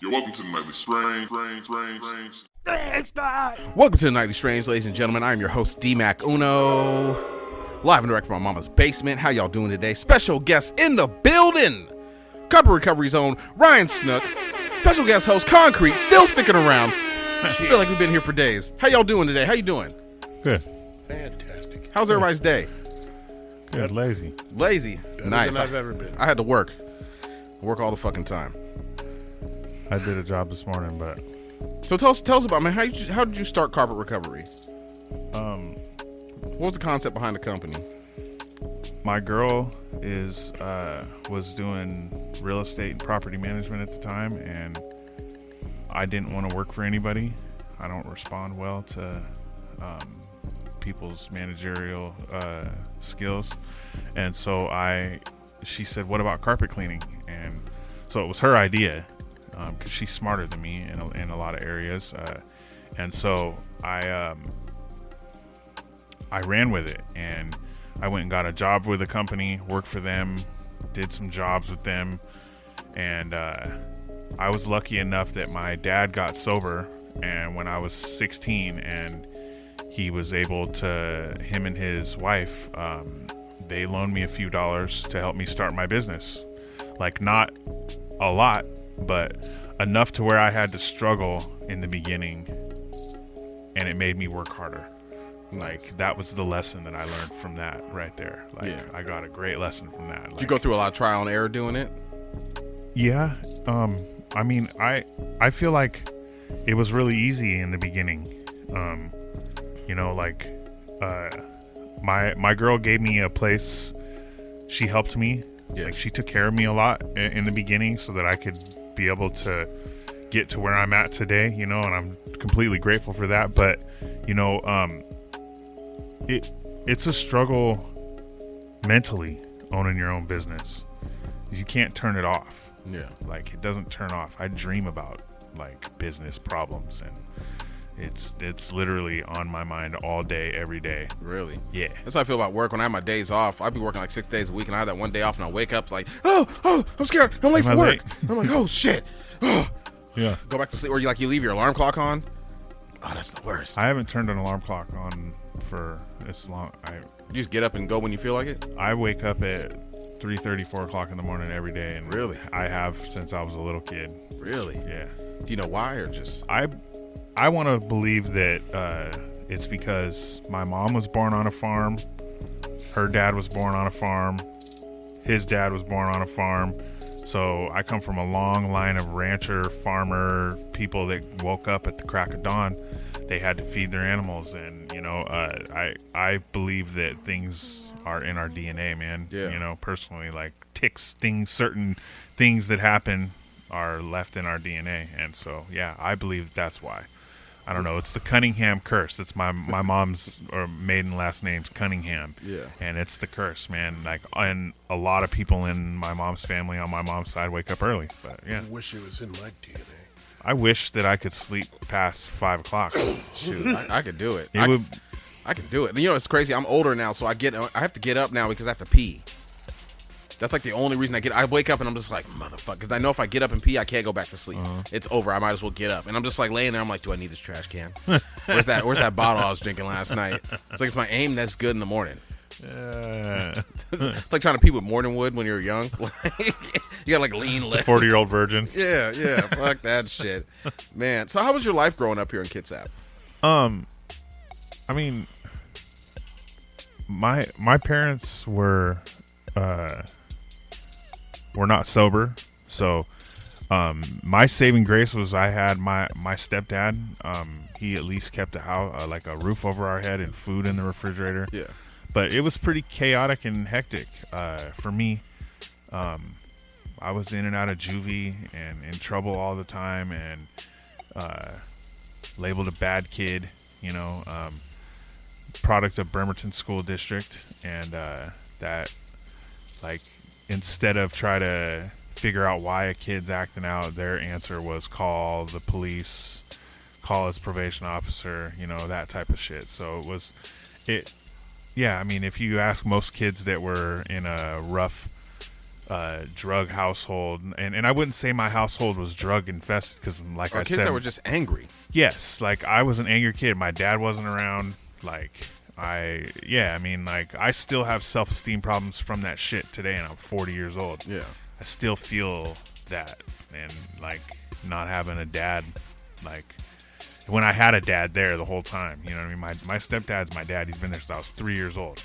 Yo, welcome to the Nightly Strange. Welcome to the Nightly Strange, ladies and gentlemen. I am your host, D-Mac Uno, live and direct from my mama's basement. How y'all doing today? Special guest in the building, Carpet Recovery Zone, Ryan Snook. Special guest host, Concrete, still sticking around. I feel like we've been here for days. How y'all doing today? How you doing? Good. Fantastic. How's everybody's day? Good. Lazy. Lazy. Better Nice. than I've ever been. I had to work. I work all the fucking time. I did a job this morning, but So tell us about, man, how did you start Carpet Recovery? What was the concept behind the company? my girl was doing real estate and property management at the time, and I didn't want to work for anybody. I don't respond well to people's managerial skills, and so she said, "What about carpet cleaning?" And so it was her idea, because she's smarter than me in a lot of areas, and so I ran with it, and I went and got a job with a company, worked for them, did some jobs with them, and I was lucky enough that my dad got sober, and when I was 16, and he was able to, him and his wife, they loaned me a few dollars to help me start my business. Like, not a lot, but enough to where I had to struggle in the beginning, and it made me work harder. Like, that was the lesson that I learned from that right there. Like, Yeah. I got a great lesson from that. Did you go through a lot of trial and error doing it? Yeah. I mean, I feel like it was really easy in the beginning. My girl gave me a place. She helped me. Yeah. Like, she took care of me a lot in the beginning so that I could be able to get to where I'm at today, and I'm completely grateful for that. But, it's a struggle mentally owning your own business. You can't turn it off. Yeah. Like, it doesn't turn off. I dream about, like, business problems, and it's literally on my mind all day, every day. Really? Yeah. That's how I feel about work. When I have my days off, I'd be working like 6 days a week, and I have that one day off, and I wake up it's like, oh, I'm scared. I'm late Am I for work. late? I'm like, oh shit. Oh. Yeah. Go back to sleep, or you leave your alarm clock on. Oh, that's the worst. I haven't turned an alarm clock on for this long. You just get up and go when you feel like it. I wake up at 3:30, 4 o'clock in the morning every day, and Really? I have since I was a little kid. Really? Yeah. Do you know why, or just? I want to believe that it's because my mom was born on a farm, her dad was born on a farm, his dad was born on a farm. So I come from a long line of rancher, farmer people that woke up at the crack of dawn. They had to feed their animals, and I believe that things are in our DNA, man. Yeah. Personally, like ticks, certain things that happen are left in our DNA, and so yeah, I believe that's why. I don't know. It's the Cunningham curse. It's my mom's or maiden last name's Cunningham. Yeah. And it's the curse, man. Like, and a lot of people in my mom's family on my mom's side wake up early. But yeah, I wish it was in my DNA. I wish that I could sleep past 5 o'clock. Shoot, I could do it. It I could do it. It's crazy. I'm older now, so I have to get up now because I have to pee. That's like the only reason I wake up and I'm just like, motherfucker, because I know if I get up and pee, I can't go back to sleep. It's over. I might as well get up. And I'm just like laying there. I'm like, do I need this trash can? Where's that bottle I was drinking last night? It's like, it's my aim that's good in the morning. It's like trying to pee with morning wood when you're young. You got like lean legs. 40-year-old virgin. Yeah. Fuck that shit. Man, so how was your life growing up here in Kitsap? I mean, my parents were not sober, so my saving grace was I had my stepdad. He at least kept a house, like a roof over our head and food in the refrigerator. Yeah. But it was pretty chaotic and hectic for me. I was in and out of juvie and in trouble all the time, and labeled a bad kid, product of Bremerton School District, and that, like, instead of try to figure out why a kid's acting out, their answer was call the police, call his probation officer, that type of shit. So yeah, I mean, if you ask most kids that were in a rough drug household, and I wouldn't say my household was drug infested because, like I kids said, that were just angry. yes, like I was an angry kid. My dad wasn't around. Like I mean, like I still have self-esteem problems from that shit today, and I'm 40 years old. Yeah, I still feel that, and like not having a dad, like when I had a dad there the whole time, you know what I mean? My stepdad's my dad. He's been there since I was 3 years old,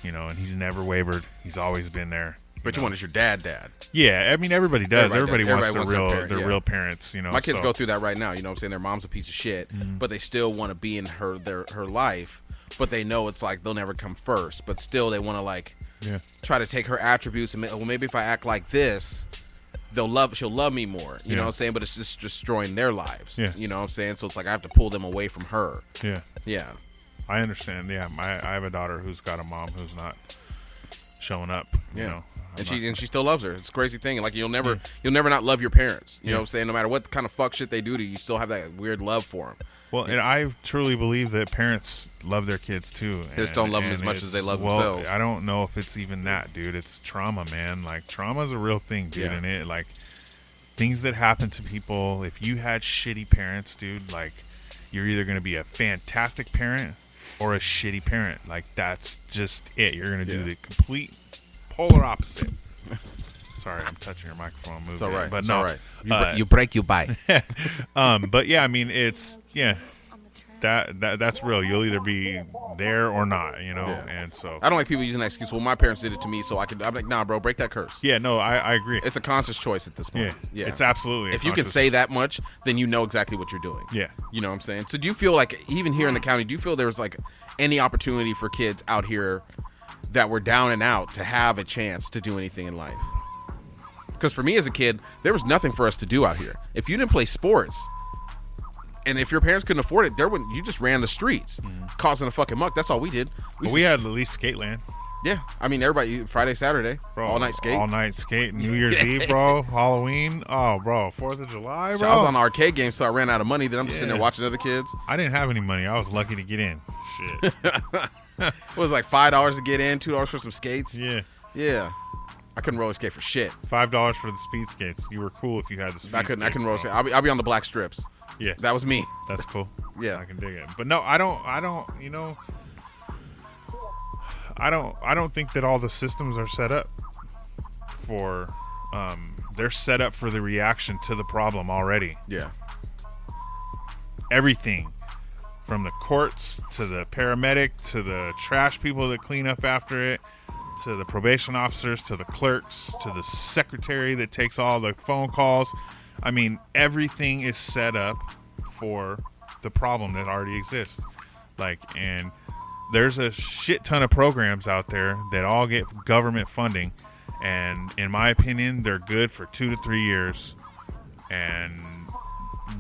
you know, and he's never wavered. He's always been there. But you wanted your dad. Yeah, I mean everybody does. Everybody wants their real parents, you know. My kids go through that right now. You know what I'm saying? Their mom's a piece of shit, but they still want to be in her life. But they know it's like they'll never come first. But still, they want to like try to take her attributes and well, maybe if I act like this, she'll love me more. You know what I'm saying? But it's just destroying their lives. Yeah. You know what I'm saying? So it's like I have to pull them away from her. Yeah. Yeah. I understand. Yeah, I have a daughter who's got a mom who's not showing up. You know. And she still loves her. It's a crazy thing. Like you'll never not love your parents. You know what I'm saying? No matter what kind of fuck shit they do to you, you still have that weird love for them. Well, and I truly believe that parents love their kids too. They just don't love them as much as they love themselves. I don't know if it's even that, dude. It's trauma, man. Like trauma is a real thing, dude. And it like things that happen to people. If you had shitty parents, dude, like you're either gonna be a fantastic parent or a shitty parent. Like that's just it. You're gonna do the complete polar opposite. Sorry, I'm touching your microphone. It's all right. But it's no, all right. You break, you buy. But yeah, I mean, it's that's real. You'll either be there or not, you know. And so I don't like people using that excuse. Well, my parents did it to me, so I'm like, nah, bro, break that curse. Yeah, no, I agree. It's a conscious choice at this point. Yeah, it's absolutely. If you can say that much, then you know exactly what you're doing. Yeah, you know what I'm saying. So do you feel like even here in the county, do you feel there's like any opportunity for kids out here that were down and out to have a chance to do anything in life? Because for me as a kid, there was nothing for us to do out here. If you didn't play sports, and if your parents couldn't afford it, you just ran the streets, causing a fucking muck. That's all we did. We had at least skate land. Yeah, I mean everybody Friday, Saturday, bro, all night skate, New Year's Eve, bro, Halloween, 4th of July, bro. So I was on the arcade game, so I ran out of money. Then I'm just sitting there watching other kids. I didn't have any money. I was lucky to get in. Shit. It was like $5 to get in, $2 for some skates. Yeah. I couldn't roller skate for shit. $5 for the speed skates. You were cool if you had the speed skates. I couldn't roller skate. I'll be on the black strips. Yeah. That was me. That's cool. Yeah. I can dig it. But no, I don't, you know, I don't think that all the systems are set up for, they're set up for the reaction to the problem already. Yeah. Everything. From the courts to the paramedic to the trash people that clean up after it to the probation officers to the clerks to the secretary that takes all the phone calls. I mean, everything is set up for the problem that already exists. Like, and there's a shit ton of programs out there that all get government funding, and in my opinion, they're good for 2 to 3 years. And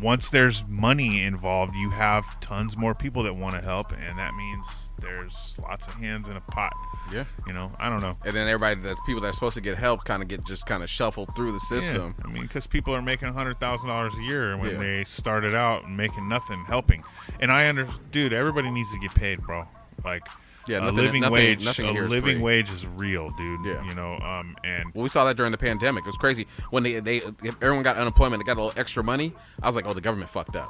once there's money involved, you have tons more people that want to help, and that means there's lots of hands in a pot. Yeah. You know, I don't know. And then people that are supposed to get help kind of shuffled through the system. Yeah. I mean, because people are making $100,000 a year when they started out making nothing, helping. And dude, everybody needs to get paid, bro. Like, a living wage is real, dude. Yeah. You know, and we saw that during the pandemic. It was crazy when everyone got unemployment. They got a little extra money. I was like, oh, the government fucked up.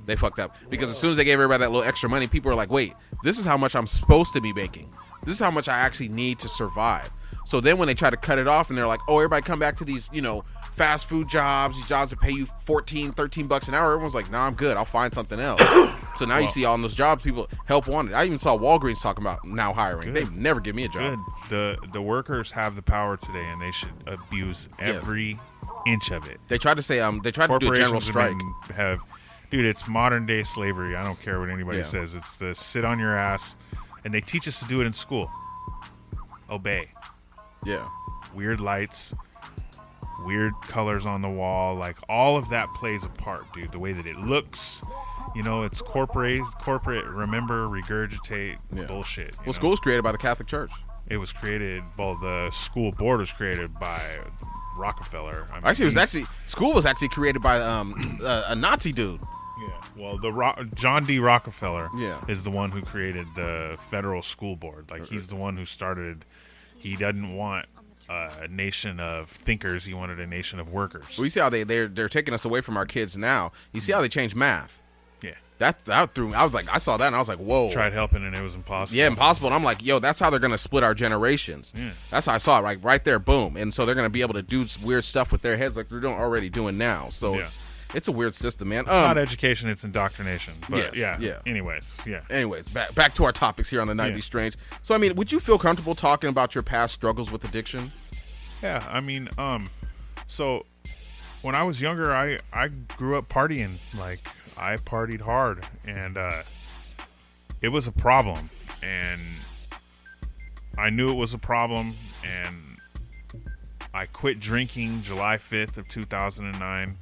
They fucked up because as soon as they gave everybody that little extra money, people were like, wait, this is how much I'm supposed to be making. This is how much I actually need to survive. So then when they try to cut it off and they're like, oh, everybody come back to these, you know, fast food jobs, these jobs that pay you $13 an hour. Everyone's like, nah, I'm good. I'll find something else. So now you see all those jobs, people help wanted. I even saw Walgreens talking about now hiring. They never give me a job. Good. The workers have the power today, and they should abuse every inch of it. They tried to say to do a general strike. Dude, it's modern day slavery. I don't care what anybody says. It's the sit on your ass, and they teach us to do it in school. Obey. Yeah. Weird lights, weird colors on the wall, like all of that plays a part, dude. The way that it looks, you know, it's corporate. Remember, regurgitate bullshit. Well, school was created by the Catholic Church. It was created. Well, the school board was created by Rockefeller. I mean, school was actually created by a Nazi dude. Yeah. Well, John D. Rockefeller is the one who created the federal school board. Like, he's the one who started. He doesn't want a nation of thinkers. He wanted a nation of workers. Well, you see how they're taking us away from our kids now. You see how they changed math. Yeah. That threw me. I was like, I saw that and I was like, whoa. Tried helping and it was impossible. Yeah, impossible. And I'm like, yo, that's how they're gonna split our generations. Yeah. That's how I saw it, like right there, boom. And so they're gonna be able to do weird stuff with their heads like they're already doing now. So it's a weird system, man. It's not education, it's indoctrination. But yeah. Anyways, back to our topics here on the 90s Strange. So I mean, would you feel comfortable talking about your past struggles with addiction? Yeah, I mean, so when I was younger, I grew up partying. Like, I partied hard, and it was a problem, and I knew it was a problem, and I quit drinking July 5th of 2009,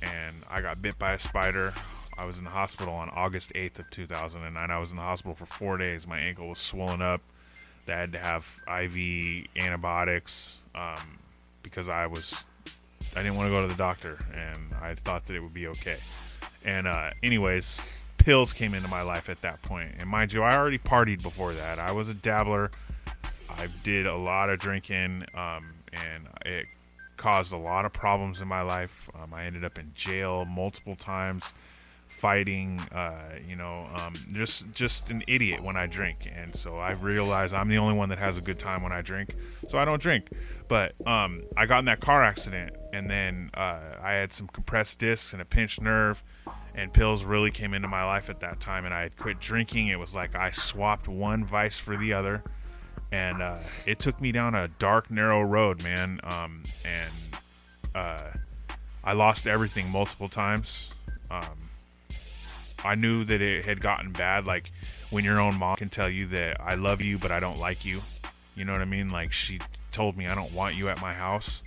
and I got bit by a spider. I was in the hospital on August 8th of 2009. I was in the hospital for 4 days. My ankle was swollen up. They had to have IV antibiotics because I didn't want to go to the doctor, and I thought that it would be okay. And anyways, pills came into my life at that point. And mind you, I already partied before that. I was a dabbler. I did a lot of drinking, and it caused a lot of problems in my life. I ended up in jail multiple times, fighting, just an idiot when I drink. And so I realized I'm the only one that has a good time when I drink, so I don't drink. But I got in that car accident, and then I had some compressed discs and a pinched nerve, and pills really came into my life at that time, and I had quit drinking. It was like I swapped one vice for the other, and it took me down a dark, narrow road, man. I lost everything multiple times. I knew that it had gotten bad, like when your own mom can tell you that I love you, but I don't like you. You know what I mean? Like, she told me I don't want you at my house,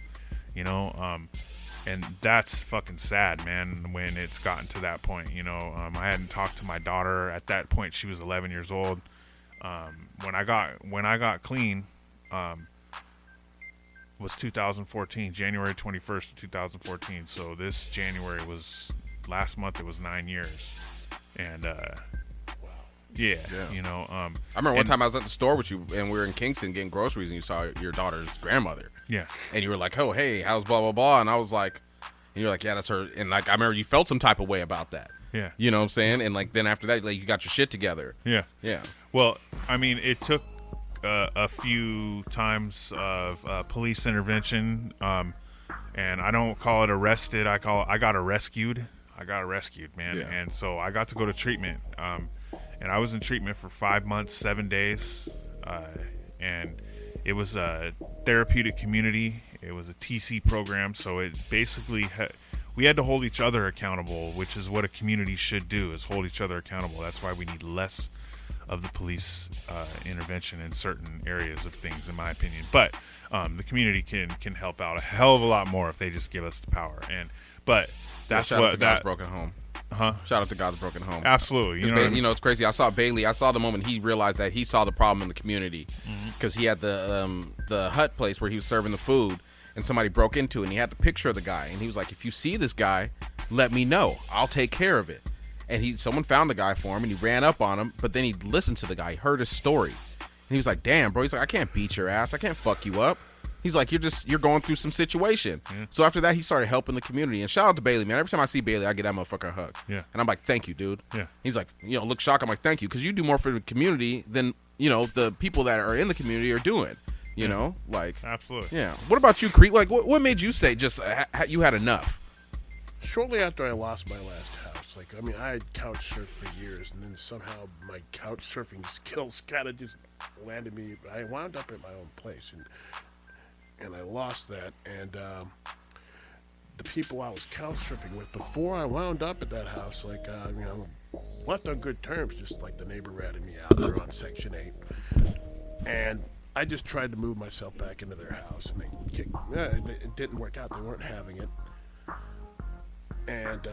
and that's fucking sad, man, when it's gotten to that point. I hadn't talked to my daughter at that point. She was 11 years old. When I got clean, was 2014, January 21st of 2014. So this January was last month. It was 9 years. And yeah. I remember one time I was at the store with you, and we were in Kingston getting groceries, and you saw your daughter's grandmother. Yeah. And you were like, oh, hey, how's blah, blah, blah. And I was like, and you're like, yeah, that's her. And like, I remember you felt some type of way about that. Yeah. You know what I'm saying? And like, then after that, like, you got your shit together. Yeah. Yeah. Well, I mean, it took a few times of police intervention, and I don't call it arrested. I got rescued. I got rescued, man. Yeah. And so I got to go to treatment. And I was in treatment for 5 months, 7 days. And it was a therapeutic community. It was a TC program. So it basically, we had to hold each other accountable, which is what a community should do, is hold each other accountable. That's why we need less of the police intervention in certain areas of things, in my opinion. But the community can help out a hell of a lot more if they just give us the power. But that's shout what out to God's Broken Home. Shout out to God's Broken Home. Absolutely. It's crazy. I saw Bailey. I saw the moment he realized that he saw the problem in the community, because he had the hut place where he was serving the food, and somebody broke into it, and he had the picture of the guy, and he was like, if you see this guy, let me know. I'll take care of it. And someone found the guy for him, and he ran up on him, but then he listened to the guy. He heard his story. And he was like, damn, bro. He's like, I can't beat your ass. I can't fuck you up. He's like, you're going through some situation. Yeah. So after that, he started helping the community. And shout out to Bailey, man. Every time I see Bailey, I get that motherfucker a hug. Yeah. And I'm like, thank you, dude. Yeah. He's like, look shocked. I'm like, thank you, because you do more for the community than, the people that are in the community are doing. You know? Like. Absolutely. Yeah. What about you, Creep? Like, what made you say just you had enough? Shortly after I lost my last house, I had couch surfed for years, and then somehow my couch surfing skills kind of just landed me. I wound up at my own place, and I lost that. And the people I was couch surfing with before I wound up at that house, left on good terms. Just like the neighbor ratted me out there on Section 8, and I just tried to move myself back into their house, and it didn't work out. They weren't having it. And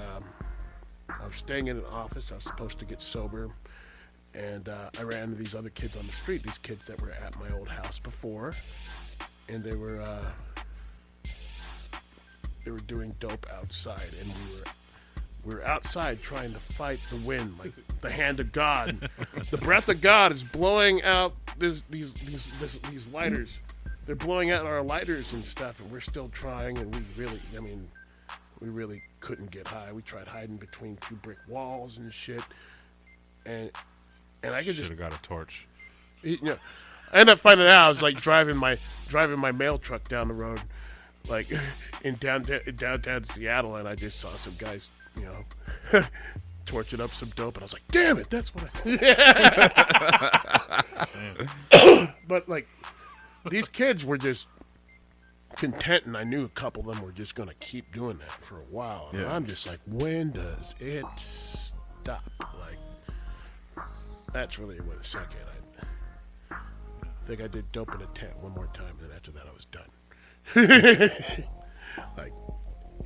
I was staying in an office. I was supposed to get sober, and I ran into these other kids on the street, these kids that were at my old house before, and they were doing dope outside, and we were outside trying to fight the wind, like the hand of God. The breath of God is blowing out these lighters. they're blowing out our lighters and stuff, and we're still trying, and we really couldn't get high. We tried hiding between 2 brick walls and shit, and I could Should have got a torch. I ended up finding out I was like driving my mail truck down the road, like in downtown Seattle, and I just saw some guys, torching up some dope, and I was like, damn it, that's what I. But like, these kids were just content, and I knew a couple of them were just gonna keep doing that for a while. And I'm just like, when does it stop? Like, that's really what it sank in. I think I did dope in a tent one more time, and then after that I was done. Like,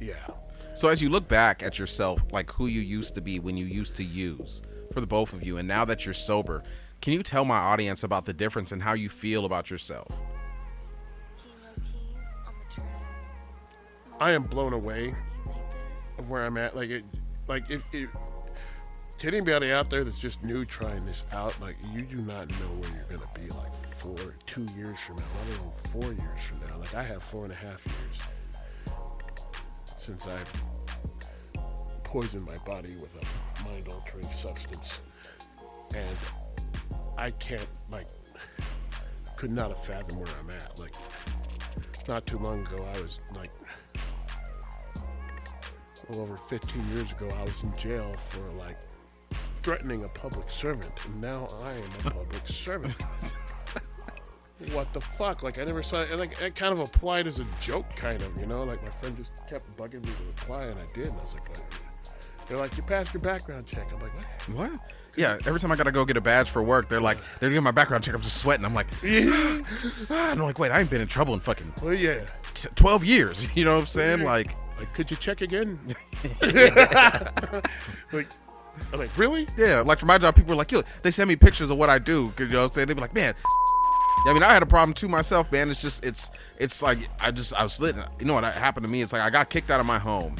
yeah. So as you look back at yourself, like who you used to be when you used to use, for the both of you, and now that you're sober, can you tell my audience about the difference and how you feel about yourself? I am blown away of where I'm at. Like, if to anybody out there that's just new trying this out, like, you do not know where you're gonna be like 2 years from now, not even 4 years from now. Like, I have 4.5 years since I've poisoned my body with a mind-altering substance, and I can't, like, could not have fathomed where I'm at. Like, not too long ago, I was like, well, over 15 years ago, I was in jail for like threatening a public servant, and now I am a public servant. What the fuck? Like, I never saw it. And like, it kind of applied as a joke, kind of, like my friend just kept bugging me to reply, and I did, and I was like, they're like, you passed your background check. I'm like, what? Yeah, every time I gotta go get a badge for work, they're doing my background check. I'm just sweating. I'm like, and I'm like, wait, I ain't been in trouble in fucking 12 years. You know what I'm saying? Like, could you check again? Like, I'm like, really? Yeah, like for my job, people were like, yo, they send me pictures of what I do. You know what I'm saying? They'd be like, man. I mean, I had a problem too myself, man. It's just, it's like, I was lit. You know what happened to me? It's like I got kicked out of my home,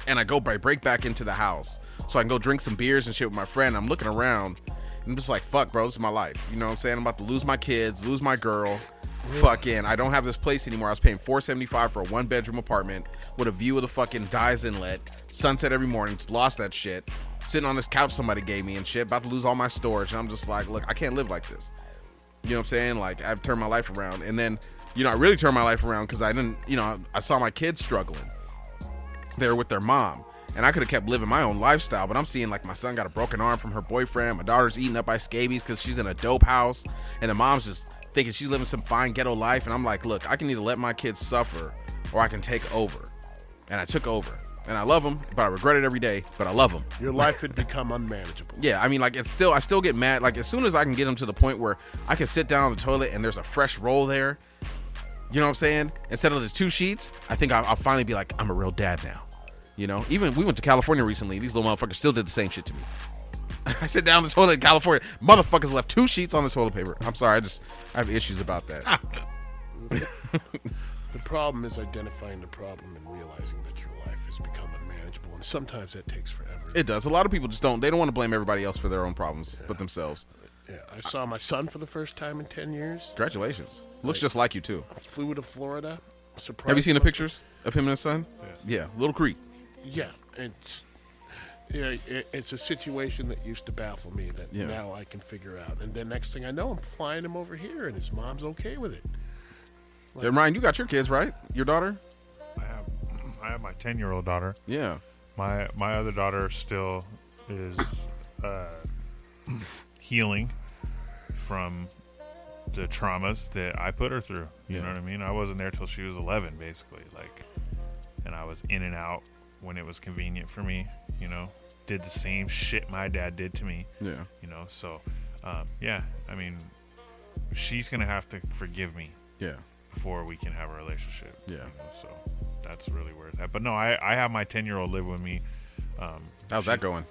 and I break back into the house so I can go drink some beers and shit with my friend. I'm looking around, and I'm just like, fuck, bro, this is my life. You know what I'm saying? I'm about to lose my kids, lose my girl. Fucking, I don't have this place anymore. I was paying $475 for a 1-bedroom apartment with a view of the fucking Dyes Inlet, sunset every morning. Just lost that shit. Sitting on this couch somebody gave me and shit. About to lose all my storage. And I'm just like, look, I can't live like this. You know what I'm saying? Like, I've turned my life around. And then, I really turned my life around because I didn't, I saw my kids struggling. They were with their mom. And I could have kept living my own lifestyle, but I'm seeing like my son got a broken arm from her boyfriend. My daughter's eaten up by scabies because she's in a dope house. And the mom's just thinking she's living some fine ghetto life. And I'm like, look, I can either let my kids suffer or I can take over. And I took over. And I love them, but I regret it every day, but I love them. Your life had become unmanageable. Yeah, I mean, like, I still get mad. Like, as soon as I can get them to the point where I can sit down on the toilet and there's a fresh roll there, you know what I'm saying? Instead of the 2 sheets, I think I'll finally be like, I'm a real dad now. Even we went to California recently. These little motherfuckers still did the same shit to me. I sit down on the toilet in California. Motherfuckers left 2 sheets on the toilet paper. I'm sorry. I have issues about that. The problem is identifying the problem and realizing that your life has become unmanageable, and sometimes that takes forever. It does. A lot of people just don't. They don't want to blame everybody else for their own problems, but themselves. Yeah, I saw my son for the first time in 10 years. Congratulations. Looks just like you too. I flew to Florida. Surprise. Have you seen the pictures of him and his son? Yeah, Little Creek. Yeah, it's a situation that used to baffle me that now I can figure out. And then next thing I know, I'm flying him over here, and his mom's okay with it. Like, and Ryan, you got your kids, right? Your daughter? I have my 10-year-old daughter. Yeah. My other daughter still is healing from the traumas that I put her through. You know what I mean? I wasn't there till she was 11, basically. And I was in and out when it was convenient for me. Did the same shit my dad did to me. Yeah. So I mean, she's gonna have to forgive me. Yeah. Before we can have a relationship. Yeah. So that's really where it's at. But no, I have my 10-year-old live with me. How's that going?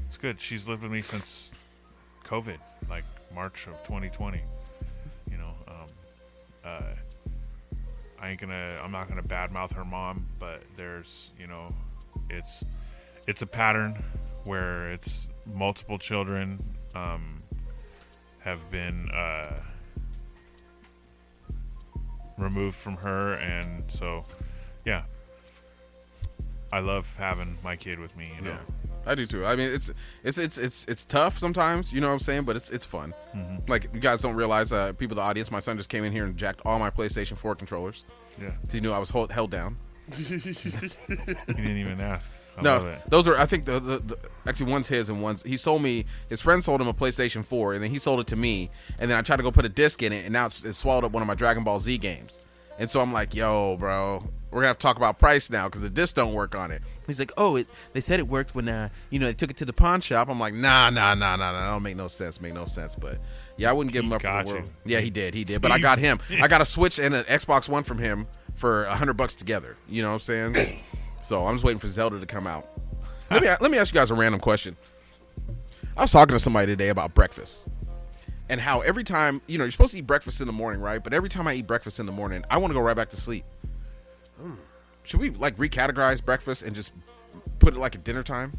It's good. She's lived with me since COVID, like March of 2020. I'm not gonna badmouth her mom, but there's, it's a pattern where it's multiple children have been removed from her, and so yeah, I love having my kid with me. You know? I do too. I mean, it's tough sometimes, you know what I'm saying, but it's fun. Mm-hmm. Like, you guys don't realize, people in the audience, my son just came in here and jacked all my PlayStation 4 controllers. Yeah, He knew I was held down. he didn't even ask. I love No, it. those are, I think the actually one's his and one's, he sold me, his friend sold him a PlayStation 4 and then he sold it to me, and then I tried to go put a disc in it, and now it's swallowed up one of my Dragon Ball Z games. And so I'm like, yo, bro, we're gonna have to talk about price now because the disc don't work on it. He's like, oh, they said it worked when they took it to the pawn shop. I'm like, nah, don't make no sense, But yeah, I wouldn't give him up for the world. Yeah, he did. But I got him. I got a Switch and an Xbox One from him for $100 together. You know what I'm saying? So I'm just waiting for Zelda to come out. Let me ask you guys a random question. I was talking to somebody today about breakfast and how every time, you're supposed to eat breakfast in the morning, right? But every time I eat breakfast in the morning, I want to go right back to sleep. Should we recategorize breakfast and just put it like at dinner time?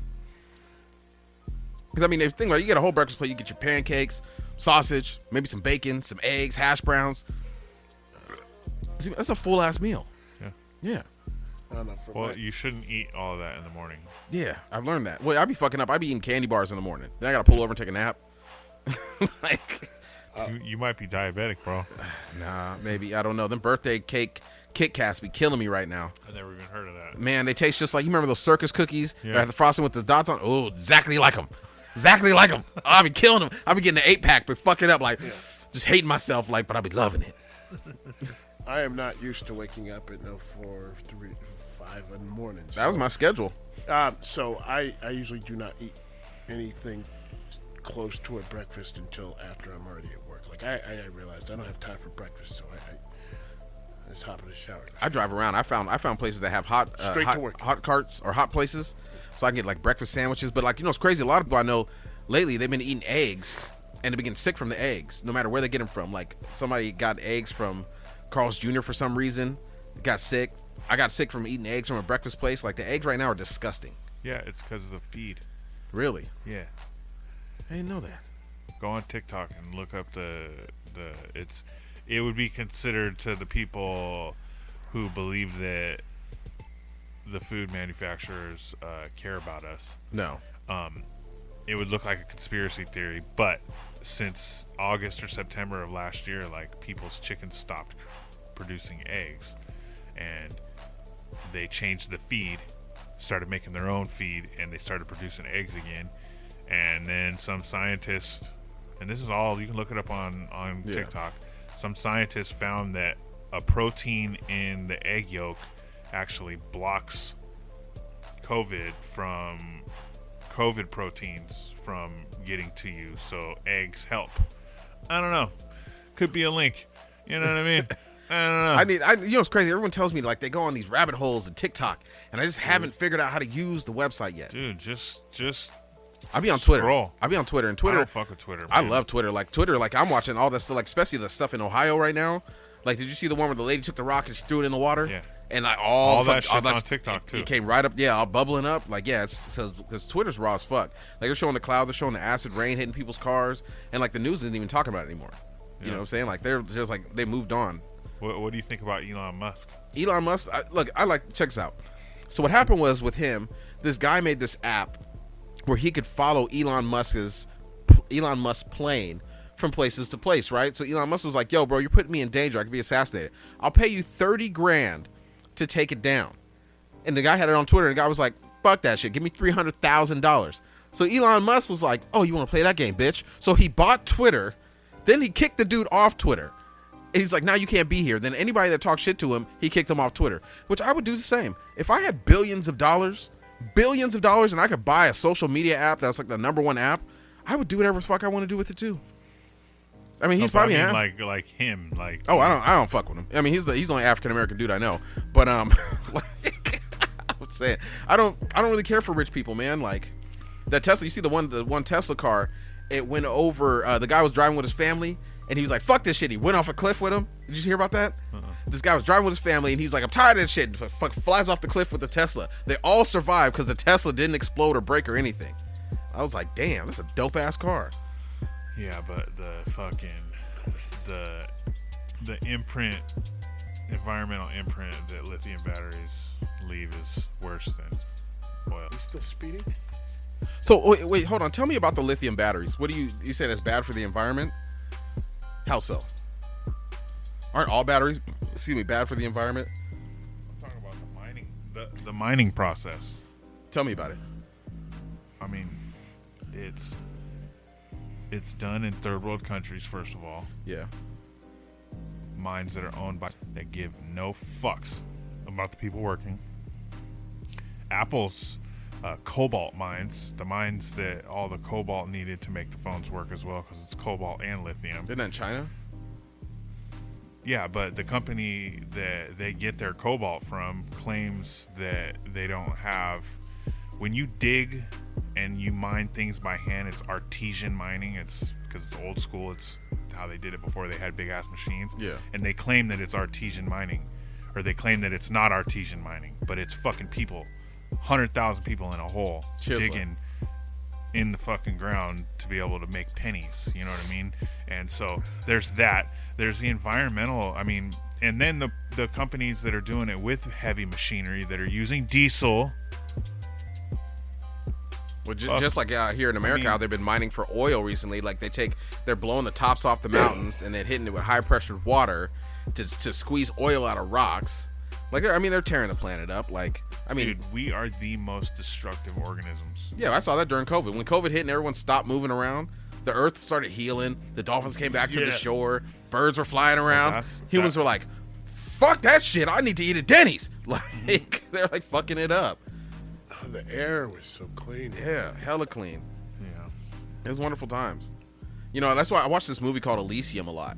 Because I mean, the thing, like, you get a whole breakfast plate, you get your pancakes, sausage, maybe some bacon, some eggs, hash browns. That's a full ass meal. Yeah. I don't know, Well, you shouldn't eat all of that in the morning. Yeah, I've learned that. Well, I'd be fucking up. I'd be eating candy bars in the morning. Then I gotta pull over and take a nap. You might be diabetic, bro. Nah, maybe. I don't know. Them birthday cake Kit Kats be killing me right now. I never even heard of that. Man, they taste just like, you remember those circus cookies? Yeah. That have the frosting with the dots on? Oh, exactly like them. Oh, I be killing them. I be getting an 8-pack, but fucking up, like, just hating myself, like, but I be loving it. I am not used to waking up at 4, 3, 5 in the morning. That was my schedule. So I usually do not eat anything close to a breakfast until after I'm already at work. Like, I realized I don't have time for breakfast, so I just hop in the shower. I drive around. I found places that have hot carts or hot places, so I can get like breakfast sandwiches. But like, it's crazy. A lot of people I know lately, they've been eating eggs and they've been getting sick from the eggs, no matter where they get them from. Like, somebody got eggs from Carl's Jr. for some reason, got sick. I got sick from eating eggs from a breakfast place. Like, the eggs right now are disgusting. Yeah, it's because of the feed. Really? Yeah. I didn't know that. Go on TikTok and look up it would be considered to the people who believe that the food manufacturers care about us. No. It would look like a conspiracy theory, but since August or September of last year, like, people's chickens stopped producing eggs, and they changed the feed, started making their own feed, and they started producing eggs again. And then some scientists, and this is all, you can look it up on TikTok, some scientists found that a protein in the egg yolk actually blocks COVID proteins from getting to you, so eggs help. I don't know. Could be a link. You know what I mean? I don't know. It's crazy. Everyone tells me, like, they go on these rabbit holes of TikTok, and I just haven't figured out how to use the website yet. Dude, just I'll be on Twitter. Scroll. I'll be on Twitter. And I Twitter, don't fuck with Twitter, man. I love Twitter. Like, I'm watching all this stuff, like, especially the stuff in Ohio right now. Like, did you see the one where the lady took the rock and she threw it in the water? Yeah. And like all that shit's on TikTok too. It came right up, all bubbling up. Like, because Twitter's raw as fuck. Like, they're showing the clouds, they're showing the acid rain hitting people's cars, and like the news isn't even talking about it anymore. You know what I'm saying? Like, they're just like, they moved on. What do you think about Elon Musk? Elon Musk, check this out. So what happened was with him, this guy made this app where he could follow Elon Musk's plane from places to place, right? So Elon Musk was like, yo, bro, you're putting me in danger. I could be assassinated. I'll pay you $30,000 to take it down. And the guy had it on Twitter, and the guy was like, fuck that shit. Give me $300,000. So Elon Musk was like, oh, you want to play that game, bitch? So he bought Twitter. Then he kicked the dude off Twitter. And he's like, now you can't be here. Then anybody that talks shit to him, he kicked him off Twitter, which I would do the same. If I had billions of dollars, and I could buy a social media app that's like the #1 app, I would do whatever the fuck I want to do with it too. I mean, he's probably like him. Like, oh, I don't fuck with him. I mean, he's the only African American dude I know. But like, I would say I don't really care for rich people, man. Like that Tesla, you see the one Tesla car, it went over. The guy was driving with his family, and he was like, "Fuck this shit." He went off a cliff with him. Did you hear about that? This guy was driving with his family, and he's like, "I'm tired of this shit." And flies off the cliff with the Tesla. They all survived because the Tesla didn't explode or break or anything. I was like, "Damn, that's a dope ass car." Yeah, but the fucking the imprint environmental imprint that lithium batteries leave is worse than oil. You still speeding? So wait, hold on. Tell me about the lithium batteries. What do you say that's bad for the environment? How so? Aren't all batteries, bad for the environment? I'm talking about the mining, the mining process. Tell me about it. I mean, it's done in third world countries, first of all. Yeah. Mines that are owned by that give no fucks about the people working. Apple's cobalt mines, the mines that all the cobalt needed to make the phones work as well, because it's cobalt and lithium. Isn't that in China? Yeah, but the company that they get their cobalt from claims that they don't have. When you dig and you mine things by hand, it's artesian mining. It's because it's old school. It's how they did it before they had big ass machines. Yeah. And they claim that it's artesian mining, or they claim that it's not artesian mining, but it's fucking people, 100,000 people in a hole digging in the fucking ground to be able to make pennies. You know what I mean? And so there's that. There's the environmental. I mean, and then the companies that are doing it with heavy machinery that are using diesel. Well, just like here in America, how they've been mining for oil recently. Like they're blowing the tops off the mountains and then hitting it with high pressured water to squeeze oil out of rocks. Like, they're tearing the planet up. Like, dude, we are the most destructive organisms. Yeah, I saw that during COVID. When COVID hit and everyone stopped moving around, the earth started healing. The dolphins came back to the shore. Birds were flying around. Humans were like, fuck that shit. I need to eat at Denny's. Like, they're like fucking it up. Oh, the air was so clean. Yeah, hella clean. Yeah. It was wonderful times. That's why I watched this movie called Elysium a lot.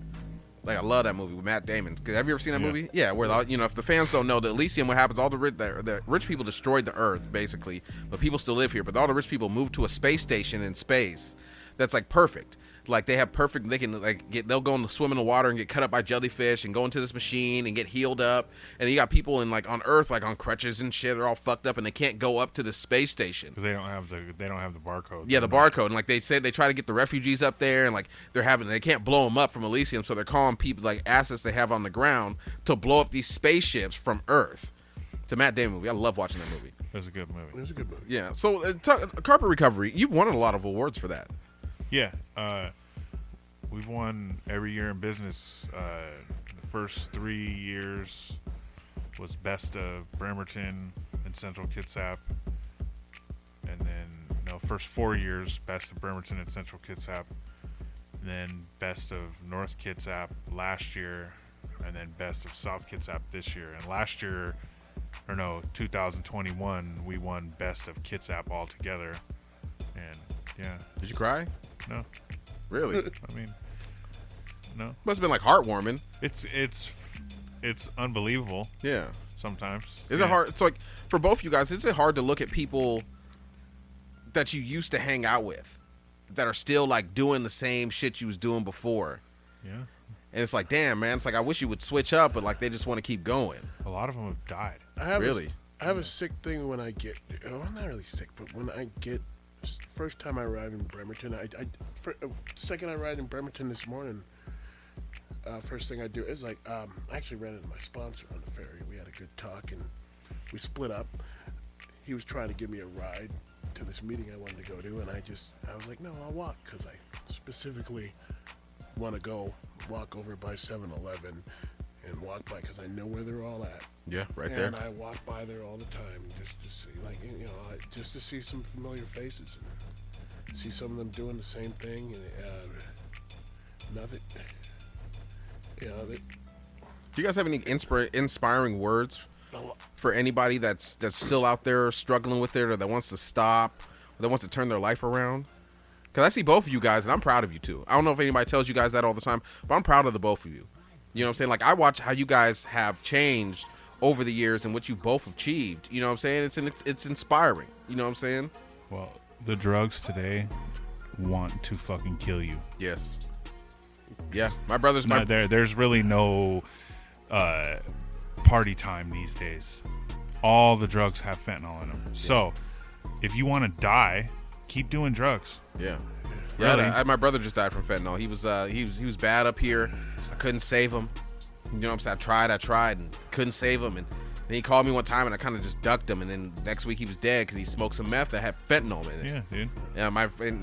Like, I love that movie with Matt Damon. Have you ever seen that movie? Yeah, where, if the fans don't know, the Elysium, what happens, all the rich people destroyed the Earth, basically, but people still live here. But all the rich people moved to a space station in space that's, like, perfect. Like, they can, like, they'll go and swim in the water and get cut up by jellyfish and go into this machine and get healed up. And you got people on Earth, like, on crutches and shit. They're all fucked up and they can't go up to the space station. Because they don't have the barcode. Yeah, the barcode. And, like, they say they try to get the refugees up there and, like, they can't blow them up from Elysium. So they're calling people, like, assets they have on the ground to blow up these spaceships from Earth. It's a Matt Damon movie. I love watching that movie. It was a good movie. It was a good movie. Yeah. So, Carpet Recovery, you've won a lot of awards for that. Yeah. We've won every year in business. The first 3 years was Best of Bremerton and Central Kitsap. And then, first 4 years, Best of Bremerton and Central Kitsap. Then Best of North Kitsap last year. And then Best of South Kitsap this year. And last year, 2021, we won Best of Kitsap altogether. And, yeah. Did you cry? No. Really? No. Must have been like heartwarming. It's unbelievable. Yeah. Sometimes. Is it hard? It's like, for both you guys, is it hard to look at people that you used to hang out with that are still like doing the same shit you was doing before? Yeah. And it's like, damn, man. It's like, I wish you would switch up, but like they just want to keep going. A lot of them have died. I have a sick thing when I get. I'm not really sick, but when I get. First time I arrived in Bremerton, second I arrived in Bremerton this morning, first thing I do is I actually ran into my sponsor on the ferry. We had a good talk and we split up. He was trying to give me a ride to this meeting I wanted to go to, and I was like, no, I'll walk, because I specifically want to walk over by 7-Eleven and walk by, because I know where they're all at. Yeah, right there. And I walk by there all the time just to see, just to see some familiar faces and see some of them doing the same thing. And nothing, Do you guys have any inspiring words for anybody that's still out there struggling with it, or that wants to stop, or that wants to turn their life around? Because I see both of you guys, and I'm proud of you too. I don't know if anybody tells you guys that all the time, but I'm proud of the both of you. You know what I'm saying? Like, I watch how you guys have changed over the years and what you both achieved. You know what I'm saying? It's inspiring. You know what I'm saying? Well, the drugs today want to fucking kill you. Yes. Yeah, my brother's There's really no party time these days. All the drugs have fentanyl in them. Yeah. So, if you want to die, keep doing drugs. Yeah. Really? Yeah, my brother just died from fentanyl. He was bad up here. I couldn't save him. You know what I'm saying? I tried, and couldn't save him. And then he called me one time, and I kind of just ducked him. And then next week he was dead because he smoked some meth that had fentanyl in it. Yeah, dude. Yeah,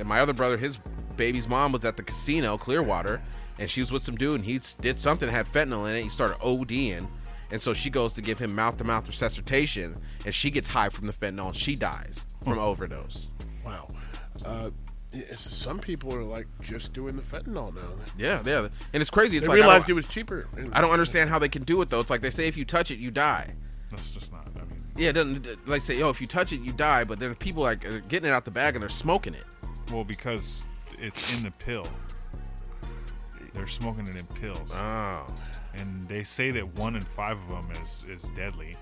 my other brother, his baby's mom was at the casino, Clearwater, and she was with some dude, and he did something that had fentanyl in it. He started ODing, and so she goes to give him mouth-to-mouth resuscitation, and she gets high from the fentanyl, and she dies from overdose. Wow. Some people are like just doing the fentanyl now. Yeah, and it's crazy. It's They like realized it was cheaper. I don't understand how they can do it though. It's like they say if you touch it, you die. That's just not. I mean, Yeah, it doesn't like say, if you touch it, you die. But then people like are getting it out the bag and they're smoking it. well, because it's in the pill. They're smoking it in pills, Oh, and they say that 1 in 5 of them is deadly.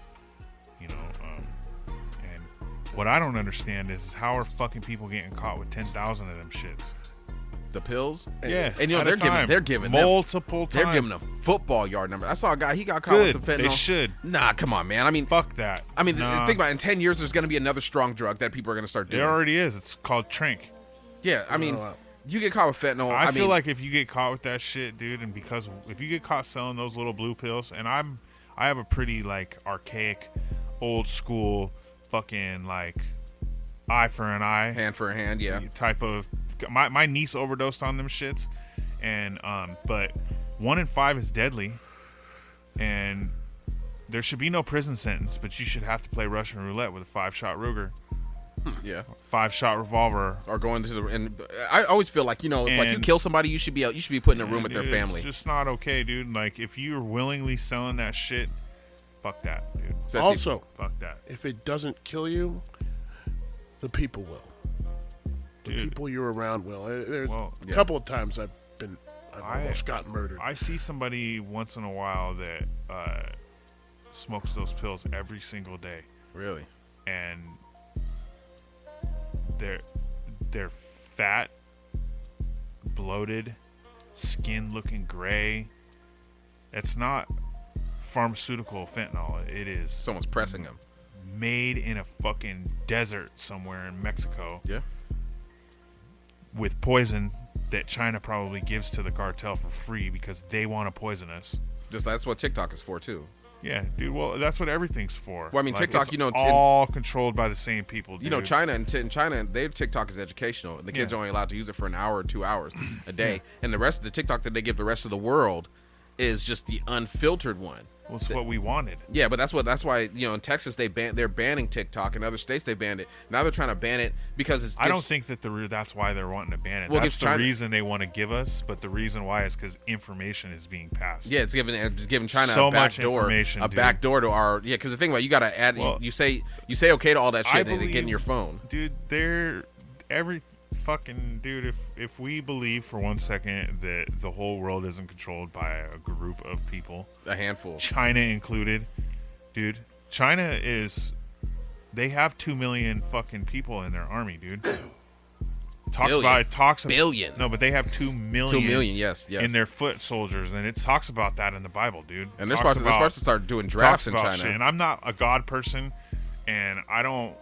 You know, and what I don't understand is how are fucking people getting caught with 10,000 of them shits? the pills. Yeah, And you know they're giving multiple them, times. they're giving a football yard number. I saw a guy, he got caught with some Good. fentanyl. They should. Nah, come on, man. I mean, Fuck that. Nah. think about it. In 10 years, there's going to be another strong drug that people are going to start doing. There already is. It's called Trank. Yeah, I mean, wow. you get caught with fentanyl. I feel mean, like if you get caught with that shit, dude, and because if you get caught selling those little blue pills, and I have a pretty like archaic, old school, fucking like eye for an eye hand for a hand, yeah. type of. My niece overdosed on them shits, and but 1 in 5 is deadly, and there should be no prison sentence, but you should have to play Russian roulette with a 5-shot Ruger. Yeah. 5-shot revolver. Or going to the, and I always feel like, like you And- kill somebody, you should be put in a room with Dude, their family. It's just not okay, dude. Like if you're willingly selling that shit, fuck that, dude. Especially- Also, Fuck that. if it doesn't kill you, the people will. The Dude. people you're around will. There's Well, a yeah. couple of times I've I- almost got murdered. I see somebody once in a while that smokes those pills every single day, Really? and they're fat, bloated, skin looking gray. It's not pharmaceutical fentanyl. It is Someone's pressing them. made in a fucking desert somewhere in Mexico Yeah. with poison that China probably gives to the cartel for free because they want to poison us. Just that's what TikTok is for too. Yeah, dude. Well, that's what everything's for. Well, I mean, Like, TikTok, it's in- all controlled by the same people. Dude. China in China, their TikTok is educational, and the kids Yeah. are only allowed to use it for an hour or 2 hours a day, and the rest of the TikTok that they give the rest of the world is just the unfiltered one. Well, it's what we wanted. Yeah, but that's why in Texas they're banning TikTok. In other states they banned it. Now they're trying to ban it because it's. I don't think that that's why they're wanting to ban it. Well, That's gives the China- reason they want to give us, but the reason why is because information is being passed. Yeah, it's giving China So a back much door, information, a dude. back door to our. Yeah, because the thing about you got to add. Well, you say okay to all that I shit and they get in believe- your phone. Dude, every fucking dude. If we believe for 1 second that the whole world isn't controlled by a group of people, A handful. China included, dude. China they have 2 million fucking people in their army, dude. Billion. No, but they have 2 million. 2 million. Yes. In their foot soldiers, and it talks about that in the Bible, dude. And they're Talks supposed to start doing drafts talks in about China. shit. And I'm not a God person, and I don't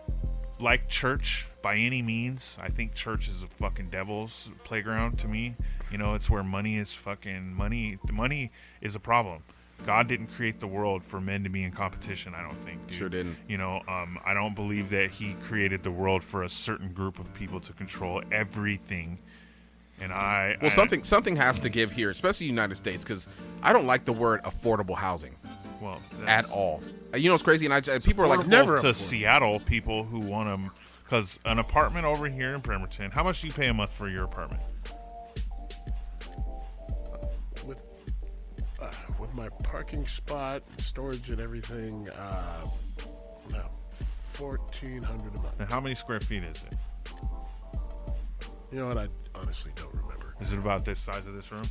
like church by any means. I think church is a fucking devil's playground to me. It's where money is fucking money. The money is a problem. God didn't create the world for men to be in competition, I don't think, dude. Sure didn't. I don't believe that he created the world for a certain group of people to control everything. And something has to give here, especially the United States, because I don't like the word affordable housing at all. It's crazy, and people are like, Never to affordable. Seattle people who want them, because an apartment over here in Bremerton, how much do you pay a month for your apartment? With my parking spot, storage, and everything, no, $1,400 a month. And how many square feet is it? You know what? I honestly don't remember. Is it about this size of this room?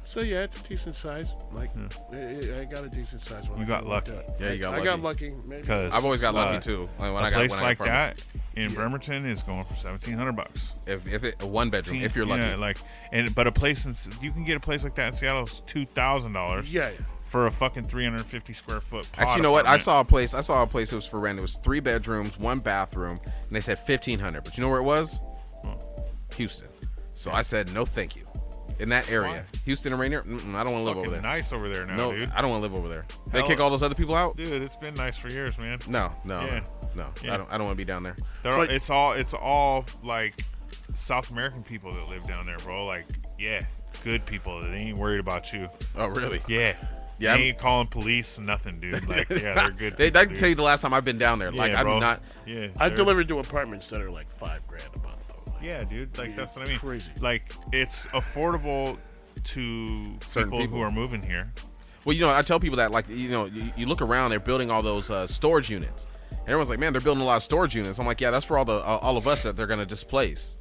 So yeah, it's a decent size. Like I got a decent size one. You got lucky. Yeah, you got lucky. I got lucky. Maybe. Because I've always got lucky too. When A I got place when I like got apartments. that in Bremerton is going for $1,700. If it a 1 bedroom, if you're lucky. Yeah, but a place you can get a place like that in Seattle is $2,000 Yeah. for a fucking 350 square foot. Pod Actually, you know what? I apartment. saw a place that was for rent. It was 3 bedrooms, 1 bathroom, and they said $1,500. But you know where it was? Oh. Houston. So I said no, thank you. in that area. Why? Houston and Rainier. I don't want to live over Fucking there. nice over there now, No, dude. I don't want to live over there. They Hell, kick all those other people out. Dude, it's been nice for years, man. No. Yeah. I don't want to be down there. But- It's all like South American people that live down there, bro. Like, yeah, good people. They ain't worried about you. Oh, really? Yeah. Yeah, They ain't calling police, nothing, dude. Like, yeah, they're good. I people, can tell you the last time I've been down there. Like, Yeah, I bro. do not. Yeah, I've they're- delivered to apartments that are like $5,000 a month. Though. Like, Yeah, dude. Like, that's what I mean. Crazy. Like, it's affordable to Certain people people. who are moving here. Well, I tell people that, like, you look around, they're building all those storage units. And everyone's like, man, they're building a lot of storage units. I'm like, yeah, that's for all of us that they're going to displace.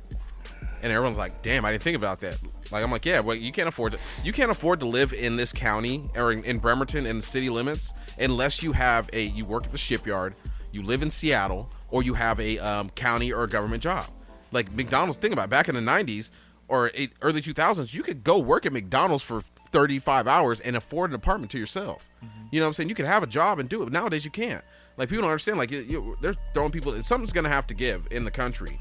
And everyone's like, damn, I didn't think about that. Like, I'm like, yeah, well, you can't afford to live in this county or in Bremerton in the city limits unless you work at the shipyard, you live in Seattle, or you have a county or a government job. Like McDonald's, think about it, back in the 90s or early 2000s, you could go work at McDonald's for 35 hours and afford an apartment to yourself. You know what I'm saying? You could have a job and do it. Nowadays, you can't. Like, people don't understand. Like, they're throwing people. Something's going to have to give in the country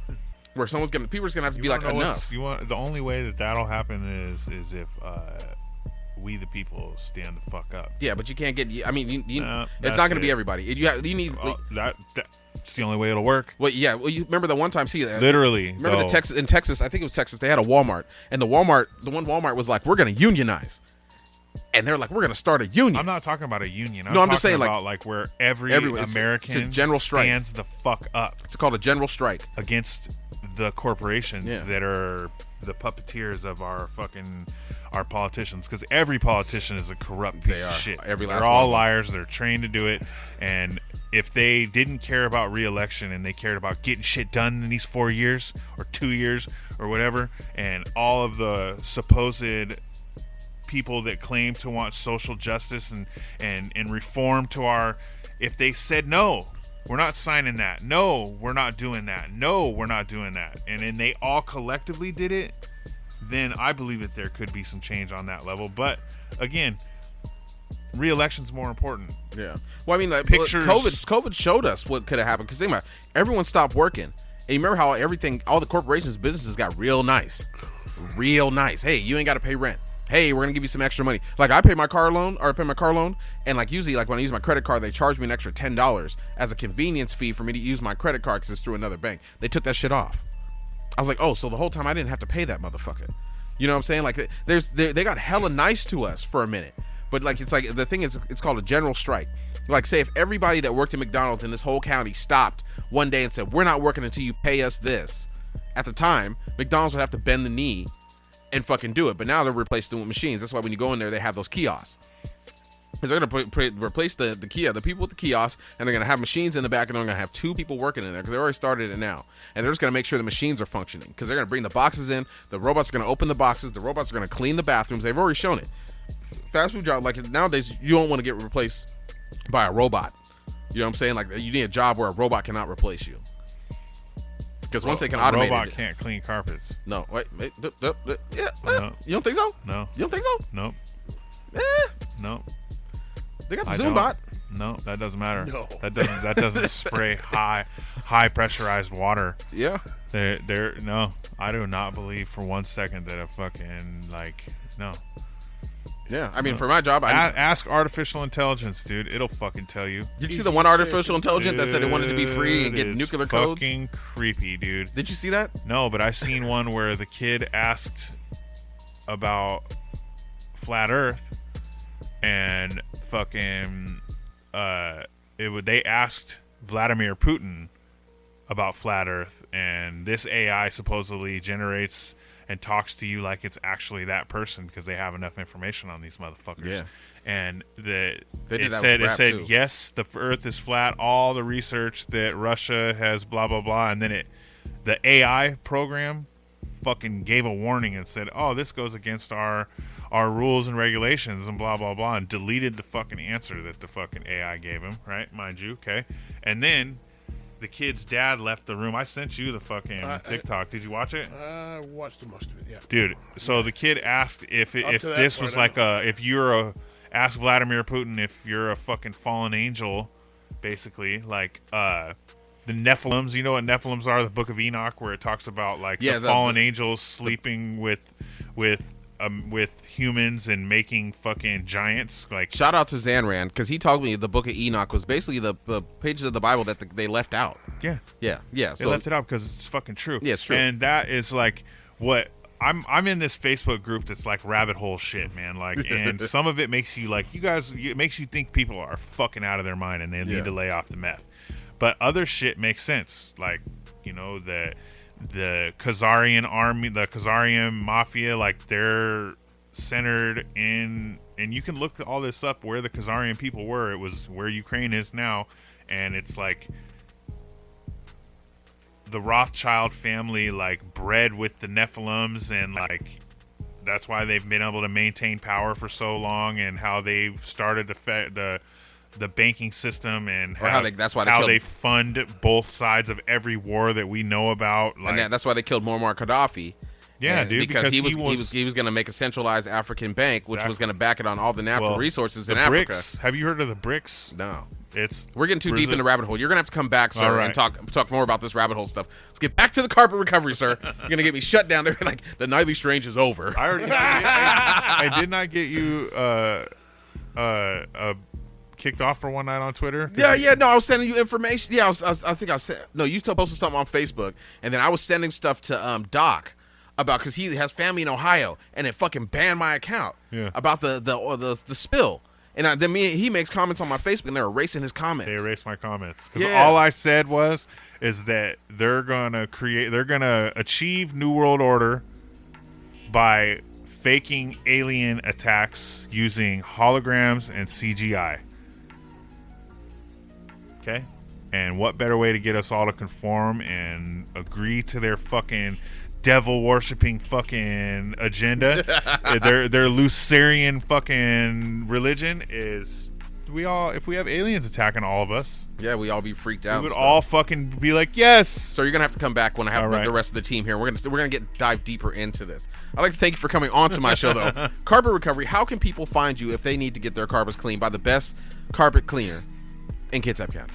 where people are just going to have to be like, enough. The only way that'll happen is if we the people stand the fuck up. Yeah, but you can't get. I mean, it's that's not going to be it. everybody. You need. That's the only way it'll work. Well, yeah. Well, you remember the one time? Literally. Remember in Texas? I think it was Texas. They had a Walmart, and the one Walmart was like, "We're going to unionize," and they're like, "We're going to start a union." I'm not talking about a union. I'm just saying, about like where every American it's a general strike. stands the fuck up It's called a general strike against the corporations Yeah. that are the puppeteers of our politicians, because every politician is a corrupt piece They of are. shit. Every last They're all one. liars. They're trained to do it. And if they didn't care about re-election and they cared about getting shit done in these 4 years or 2 years or whatever, and all of the supposed people that claim to want social justice and reform to our, if they said no, we're not signing that, no, we're not doing that, no, we're not doing that, and then they all collectively did it, then I believe that there could be some change on that level. But again, re-election's more important. Yeah. Well, I mean, like, Pictures. COVID showed us what could have happened. Because think about it, everyone stopped working. And you remember how all the corporations, businesses got real nice. Real nice. Hey, you ain't got to pay rent. Hey, we're going to give you some extra money. Like, I pay my car loan, and like usually, like when I use my credit card, they charge me an extra $10 as a convenience fee for me to use my credit card because it's through another bank. They took that shit off. I was like, oh, so the whole time I didn't have to pay that motherfucker. You know what I'm saying? Like, they got hella nice to us for a minute. But like, it's like, the thing is, it's called a general strike. Like, say if everybody that worked at McDonald's in this whole county stopped one day and said, we're not working until you pay us this. At the time, McDonald's would have to bend the knee and fucking do it. But now they're replaced it with machines. That's why when you go in there, they have those kiosks. Because they're going to replace the people with the kiosks, and they're going to have machines in the back, and they're going to have 2 people working in there because they already started it now. And they're just going to make sure the machines are functioning because they're going to bring the boxes in. The robots are going to open the boxes. The robots are going to clean the bathrooms. They've already shown it. Fast food job, like nowadays, you don't want to get replaced by a robot. You know what I'm saying? Like, you need a job where a robot cannot replace you. Because once they can automate robot it, can't clean carpets. no, wait, yeah, No. you don't think so? No. You don't think so? Nope. Eh, Nope. they got the I Zoom don't. bot. No, that doesn't matter. No. That doesn't spray high pressurized water. Yeah. No, I do not believe for 1 second that a fucking no. Yeah, I mean, for my job, Ask artificial intelligence, dude. It'll fucking tell you. did you see the one artificial intelligence that said it wanted to be free and get Dude, nuclear it's codes? fucking creepy, dude. Did you see that? No, but I seen one where the kid asked about flat Earth, and fucking they asked Vladimir Putin about flat Earth, and this AI supposedly generates and talks to you like it's actually that person because they have enough information on these motherfuckers. Yeah. And They did it that said with rap, too. yes, the Earth is flat. All the research that Russia has, blah blah blah, and then the AI program fucking gave a warning and said, oh, this goes against our rules and regulations and blah blah blah, and deleted the fucking answer that the fucking AI gave him, right? Mind you, okay. And then the kid's dad left the room. I sent you the fucking TikTok. Did you watch it? I watched the most of it, yeah. Dude, so the kid asked if Up to that this part, was I like know. ask Vladimir Putin if you're a fucking fallen angel, basically, like the Nephilims. You know what Nephilims are? The Book of Enoch, where it talks about like Yeah, the fallen angels sleeping with with humans and making fucking giants. Like, shout out to Zanran, because he told me the Book of Enoch was basically the pages of the Bible that they left out. Yeah. They left it out because it's fucking true. Yeah, it's true. And that is like what I'm in this Facebook group that's like rabbit hole shit, man. Like, and some of it makes you like, it makes you think people are fucking out of their mind and they need to lay off the meth. But other shit makes sense. Like, you know, the Khazarian army, the Khazarian mafia, like they're centered in, and you can look all this up where the Khazarian people were. It was where Ukraine is now, and it's like the Rothschild family, like bred with the Nephilims, and like that's why they've been able to maintain power for so long, and how they've started the banking system, and how they fund both sides of every war that we know about. Like, and that's why they killed Muammar Gaddafi. Yeah, dude, because he was going to make a centralized African bank, which was going to back it on all the natural resources in BRICS, Africa. Have you heard of the BRICS? No. We're getting too deep in the rabbit hole. You're going to have to come back, sir, right, and talk more about this rabbit hole stuff. Let's get back to the carpet recovery, sir. You're going to get me shut down there. Like, the Nightly Strange is over. I did not get you kicked off for one night on Twitter. No, I was sending you information. Yeah, I think I said, no, you posted something on Facebook, and then I was sending stuff to Doc about, because he has family in Ohio, and it fucking banned my account about the spill. And then he makes comments on my Facebook, and they're erasing his comments. They erased my comments because all I said is that they're gonna achieve New World Order by faking alien attacks using holograms and CGI. Okay? And what better way to get us all to conform and agree to their fucking devil worshipping fucking agenda, their Lucerian fucking religion is if we have aliens attacking all of us, we all be freaked out. We would all fucking be like, yes. So you're gonna have to come back when I have the rest of the team here. We're gonna dive deeper into this. I'd like to thank you for coming on to my show, though. Carpet Recovery. How can people find you if they need to get their carpets cleaned by the best carpet cleaner in Kitsap County?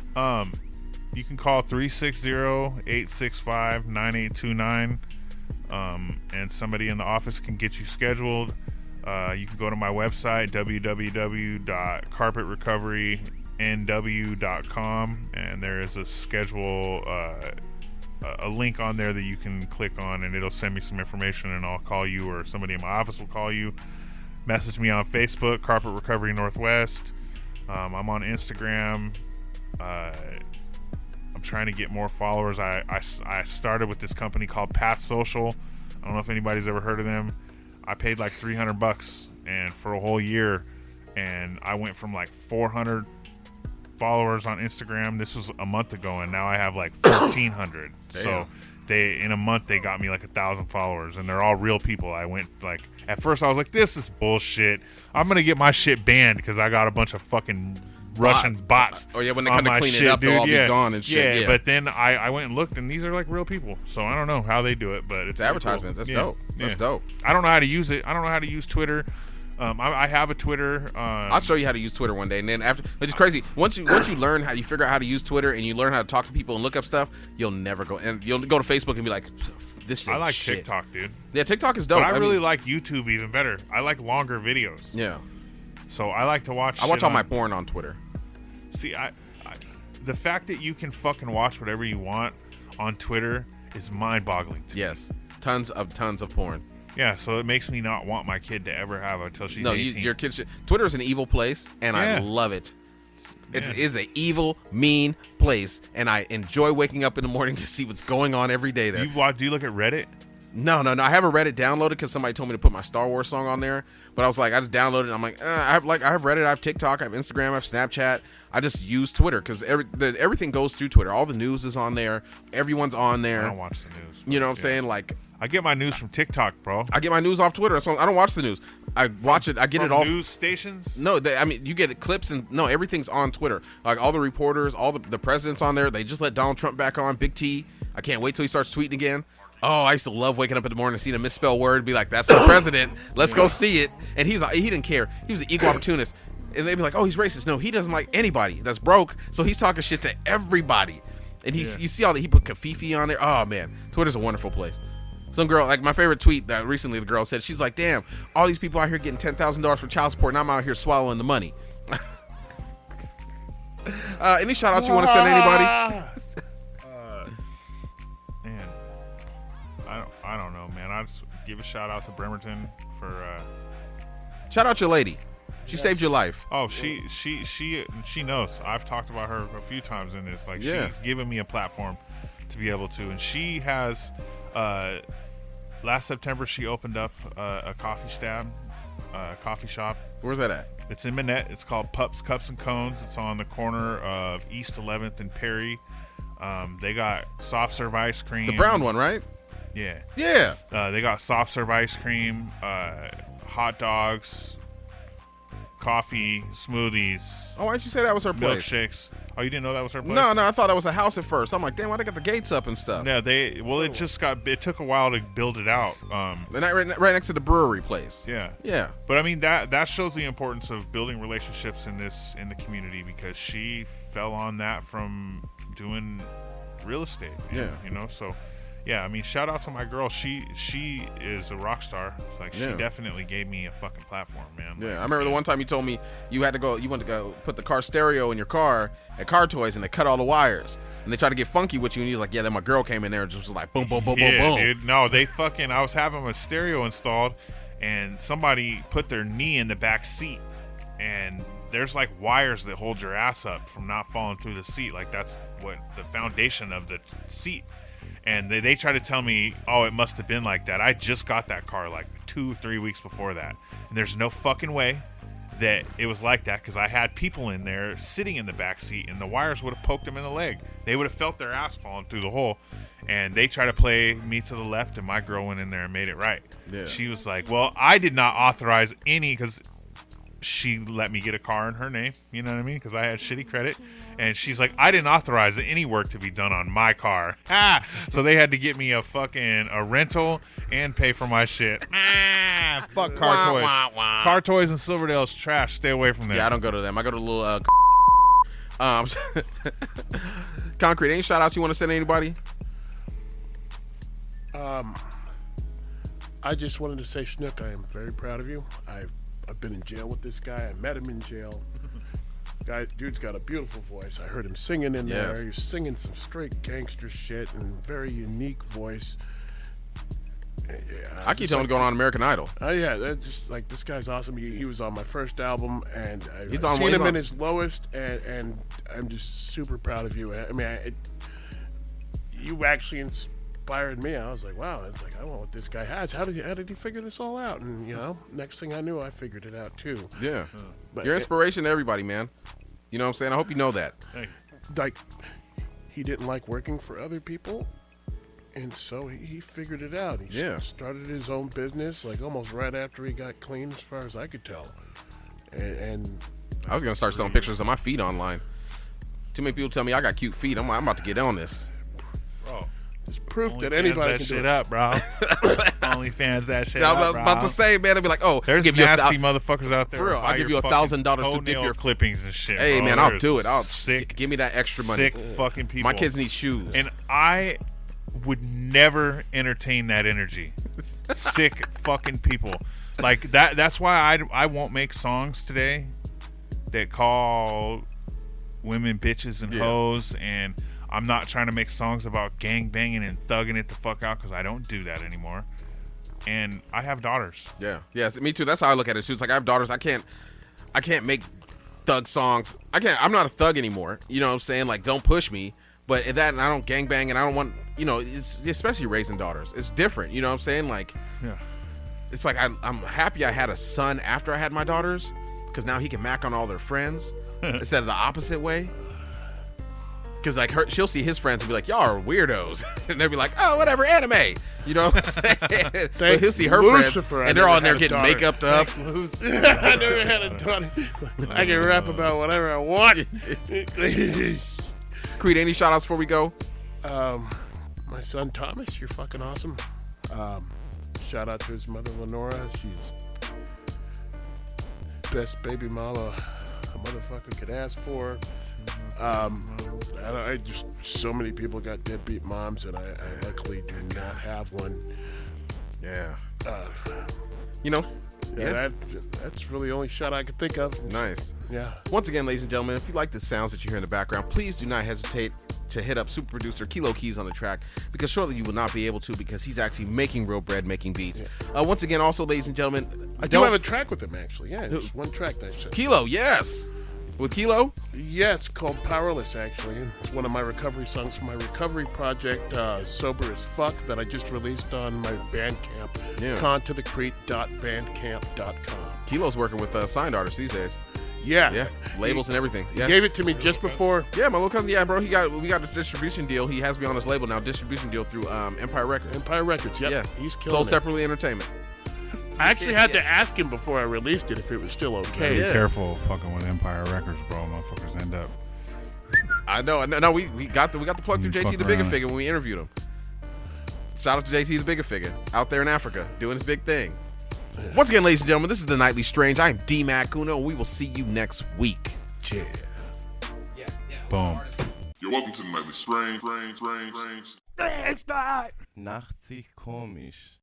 You can call 360-865-9829. And somebody in the office can get you scheduled. You can go to my website, www.carpetrecoverynw.com, and there is a schedule, a link on there that you can click on, and it'll send me some information, and I'll call you, or somebody in my office will call you. Message me on Facebook, Carpet Recovery Northwest. I'm on Instagram. I'm trying to get more followers. I started with this company called Path Social. I don't know if anybody's ever heard of them. I paid like $300 and for a whole year, and I went from like 400 followers on Instagram. This was a month ago, and now I have like 1,400. So in a month they got me like 1,000 followers, and they're all real people. I went like, at first I was like, this is bullshit. I'm gonna get my shit banned because I got a bunch of fucking Russians bots. Oh yeah, when they come to clean it up, they'll all be gone and shit. Yeah, but then I went and looked, and these are like real people. So I don't know how they do it, but it's advertisement. Cool. That's dope. That's dope. I don't know how to use it. I don't know how to use Twitter. I have a Twitter. I'll show you how to use Twitter one day, and then after, it's crazy. Once you learn how, you figure out how to use Twitter, and you learn how to talk to people and look up stuff, you'll never go, and you'll go to Facebook and be like, this shit. I like shit. TikTok, dude. Yeah, TikTok is dope. But I really like YouTube even better. I like longer videos. Yeah. So I like to watch. I watch all my porn on Twitter. See, the fact that you can fucking watch whatever you want on Twitter is mind-boggling to me. Yes, tons of porn. Yeah, so it makes me not want my kid to ever have until she's 18. Your kid should. Twitter is an evil place, and I love it. It is an evil, mean place, and I enjoy waking up in the morning to see what's going on every day there. Do you look at Reddit? No. I have a Reddit downloaded because somebody told me to put my Star Wars song on there. But I was like, I just downloaded it. I'm like, I have Reddit, I have TikTok, I have Instagram, I have Snapchat. I just use Twitter because everything goes through Twitter. All the news is on there. Everyone's on there. I don't watch the news. You know what I'm saying? Like, I get my news from TikTok, bro. I get my news off Twitter. So I don't watch the news. I watch it. I get it off news stations. No, you get clips and everything's on Twitter. Like all the reporters, all the presidents on there. They just let Donald Trump back on. Big T. I can't wait till he starts tweeting again. Oh, I used to love waking up in the morning and seeing a misspelled word and be like, that's the president. Let's go see it. And he didn't care. He was an equal opportunist. And they'd be like, oh, he's racist. No, he doesn't like anybody that's broke. So he's talking shit to everybody. And you see all that he put Kafifi on there. Oh, man. Twitter's a wonderful place. Some girl, like my favorite tweet that recently the girl said, she's like, damn, all these people out here getting $10,000 for child support and I'm out here swallowing the money. Any shout outs you want to send to anybody? Man, I don't know, man. I just give a shout out to Bremerton for Shout out your lady. She saved your life. Oh, she knows. I've talked about her a few times in this. Like, she's given me a platform to be able to, and she has. Last September, she opened up a coffee shop. Where's that at? It's in Manette. It's called Pups, Cups, and Cones. It's on the corner of East 11th and Perry. They got soft serve ice cream. The brown one, right? Yeah. Yeah. They got soft serve ice cream, hot dogs, coffee, smoothies. Oh, why didn't you say that was her place? Milkshakes. Oh, you didn't know that was her place? No, I thought that was a house at first. I'm like, damn, why they got the gates up and stuff? No, it took a while to build it out. Right next to the brewery place. Yeah. Yeah. But I mean, that shows the importance of building relationships in the community, because she fell on that from doing real estate. Yeah. You know, so yeah, I mean, shout out to my girl. She is a rock star. Like, she definitely gave me a fucking platform, man. Yeah, Like, I remember the one time you told me you went to go put the car stereo in your car at Car Toys, and they cut all the wires, and they tried to get funky with you, and he's like, yeah, then my girl came in there and just was like, boom, boom, boom, boom, boom. Dude, no, I was having a stereo installed, and somebody put their knee in the back seat, and there's like wires that hold your ass up from not falling through the seat. Like, that's what the foundation of the seat. And they try to tell me, oh, it must have been like that. I just got that car like 2-3 weeks before that. And there's no fucking way that it was like that, because I had people in there sitting in the back seat, and the wires would have poked them in the leg. They would have felt their ass falling through the hole. And they try to play me to the left, and my girl went in there and made it right. Yeah. She was like, well, I did not authorize any, because she let me get a car in her name, you know what I mean? Because I had shitty credit. And she's like, I didn't authorize any work to be done on my car. So they had to get me a rental and pay for my shit. Fuck Car Toys. Car Toys in Silverdale's trash. Stay away from them. Yeah, I don't go to them. I go to the little Concrete. Any shout outs you want to send to anybody? I just wanted to say, Snook, I am very proud of you. I've been in jail with this guy. I met him in jail. Dude's got a beautiful voice. I heard him singing in there. He was singing some straight gangster shit and very unique voice. Yeah, I keep telling him to go on American Idol. Oh yeah, that's just like, this guy's awesome. He was on my first album, and I've He's seen him in his lowest, and I'm just super proud of you. I mean, you actually inspired me. I was like, wow, it's like, I want what this guy has. How did he figure this all out? And next thing I knew, I figured it out too. Yeah, but you're inspiration to everybody, man. You know what I'm saying? I hope you know that. Like, he didn't like working for other people, and so he figured it out. He started his own business, like almost right after he got clean, as far as I could tell. And I was gonna start selling pictures of my feet online. Too many people tell me I got cute feet. I'm about to get on this. Bro, it's proof that anybody can do it. Up, bro. OnlyFans that shit I up, was bro. about to say, man, I'd be like, oh, there's give you nasty motherfuckers out there. For real, I'll give you $1,000 to dip your clippings and shit. Hey, bro. man, I'll do it. I'll sick. Give me that extra money. Sick fucking people. My kids need shoes. And I would never entertain that energy. Sick fucking people. Like that. That's why I won't make songs today that call women bitches and hoes, and I'm not trying to make songs about gang banging and thugging it the fuck out, because I don't do that anymore. And I have daughters. Yeah, me too. That's how I look at it too. It's like, I have daughters. I can't make thug songs. I'm not a thug anymore. You know what I'm saying? Like, don't push me. But and I don't gangbang, and I don't want, it's, especially raising daughters. It's different. You know what I'm saying? Like, yeah. It's like, I'm happy I had a son after I had my daughters, because now he can mac on all their friends instead of the opposite way. Because like she'll see his friends and be like, y'all are weirdos. And they'll be like, oh, whatever, anime. You know what I'm saying? But he'll see her Lucifer, friends, and they're all in there getting makeup up. I never had a daughter. I can rap about whatever I want. Creed, any shout outs before we go? My son Thomas, you're fucking awesome. Shout out to his mother Lenora. She's best baby mama a motherfucker could ask for. I just, so many people got deadbeat moms, and I luckily do not have one. Yeah. Uh, You know. yeah, that's really the only shot I could think of. Nice. Yeah. Once again, ladies and gentlemen, if you like the sounds that you hear in the background, please do not hesitate to hit up super producer Kilo Keys on the track, because shortly you will not be able to, because he's actually making real bread, making beats. Yeah. Once again, also, ladies and gentlemen, I do have a track with him, actually. Yeah, just one track that I said. Kilo, yes. With Kilo? Yeah, it's called Powerless, actually. It's one of my recovery songs from my recovery project, Sober as Fuck, that I just released on my Bandcamp, Yeah. contothecreek.bandcamp.com. Kilo's working with signed artists these days. Yeah. Yeah, labels and everything. He Yeah. gave it to me just before. Yeah, my little cousin. Yeah, bro. We got a distribution deal. He has me on his label now. Distribution deal through Empire Records. Empire Records, yep. Yeah, He's killing Sold it. Separately Entertainment. I actually had to ask him before I released it if it was still okay. Be Yeah. careful fucking with Empire Records, bro. Motherfuckers end up. I know. No, we got the plug through You JT fuck the Bigger around. Figure when we interviewed him. Shout out to JT the Bigger Figure out there in Africa doing his big thing. Once again, ladies and gentlemen, this is the Nightly Strange. I am D-Mac Kuno, and we will see you next week. Yeah. Boom. You're welcome to the Nightly Strange. Nacht sich komisch.